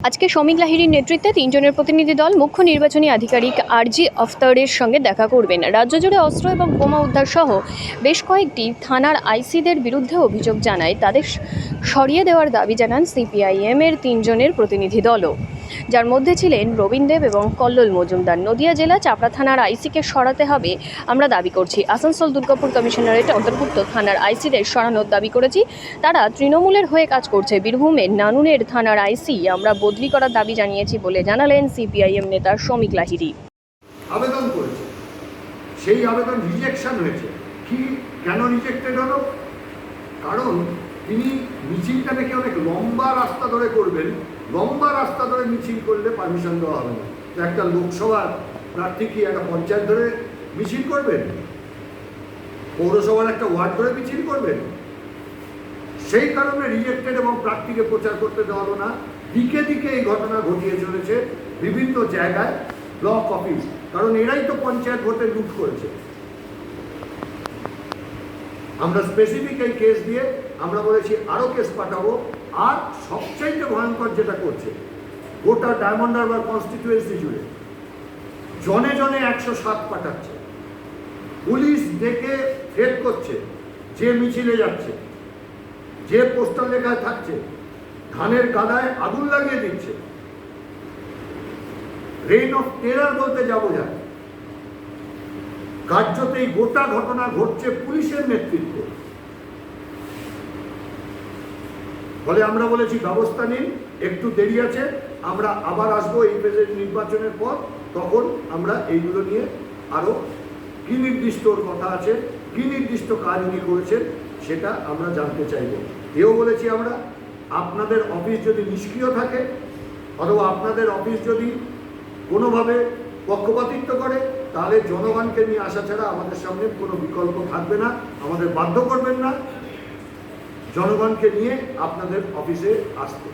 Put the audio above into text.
আজকে শমিক লাহিড়ীর নেতৃত্বে ৩ জনের প্রতিনিধি দল মুখ্য নির্বাচনী আধিকারিক আরজি আফতারের সঙ্গে দেখা করবেন। রাজ্য জুড়ে অস্ত্র এবং বোমা উদ্ধার সহ বেশ কয়েকটি থানার আইসিদের বিরুদ্ধে অভিযোগ জানায় তাদের সরিয়ে দেওয়ার দাবি জানান সিপিআইএম এর ৩ জনের প্রতিনিধি দলও, যার মধ্যে ছিলেন রবীন দেব এবং কল্লোল মজুমদার। নদিয়া জেলা চাপড়া থানার আইসিকে সরাতে হবে আমরা দাবি করছি। আসানসোল দুর্গাপুর কমিশনারেট অন্তর্ভুক্ত থানার আইসিদের সরানোর দাবি করেছি, তারা তৃণমূলের হয়ে কাজ করছে। বীরভূমের নানুনের থানার আইসি আমরা বদলি করার দাবি জানিয়েছি বলে জানালেন সিপিআইএম নেতা শমিক লাহিড়ী। আবেদন করেছে, সেই আবেদন রিজেকশন হয়েছে। কি কেন রিজেক্টেড হলো? কারণ তিনি মিছিলটা দেখে অনেক লম্বা রাস্তা ধরে করবেন, লম্বা রাস্তা ধরে মিছিল করলে পারমিশন দেওয়া হবে না। তো একটা লোকসভার প্রার্থী কি একটা পঞ্চায়েত ধরে মিছিল করবেন? পৌরসভার একটা ওয়ার্ড ধরে মিছিল করবেন? সেই কারণে রিজেক্টেড এবং প্রার্থীকে প্রচার করতে দেওয়া হলো না। দিকে দিকে এই ঘটনা ঘটিয়ে চলেছে বিভিন্ন জায়গায়, ব্লক অফিস, কারণ এরাই তো পঞ্চায়েত ভোটে লুট করেছে। আমরা স্পেসিফিক এই কেস দিয়ে আমরা বলেছি আরও কেস পাঠাবো। আর সবচাইতে ভয়ঙ্কর যেটা করছে, গোটা ডায়মন্ড হারবার কনস্টিটিউয়েন্সি জুড়ে জনে জনে 107 পাঠাচ্ছে, পুলিশ ডেকে থ্রেট করছে, যে মিছিলে যাচ্ছে, যে পোস্টার লেখায় থাকছে, ধানের গাদায় আগুন লাগিয়ে দিচ্ছে। রেইন অফ টেরার বলতে যাবো যায়। কার্যত এই গোটা ঘটনা ঘটছে পুলিশের নেতৃত্বে। ফলে আমরা বলেছি ব্যবস্থা নিন, একটু দেরি আছে, আমরা আবার আসবো এই প্রেসিডেন্ট নির্বাচনের পর, তখন আমরা এইগুলো নিয়ে আরো কি নির্দিষ্ট কথা আছে, কি নির্দিষ্ট কাজ উনি করেছেন সেটা আমরা জানতে চাইব। এও বলেছি আমরা, আপনাদের অফিস যদি নিষ্ক্রিয় থাকে অথবা আপনাদের অফিস যদি কোনোভাবে পক্ষপাতিত্ব করে, তাহলে জনগণকে নিয়ে আসা ছাড়া আমাদের সামনে কোনো বিকল্প থাকবে না। আমাদের বাধ্য করবেন না জনগণকে নিয়ে আপনাদের অফিসে আসতে।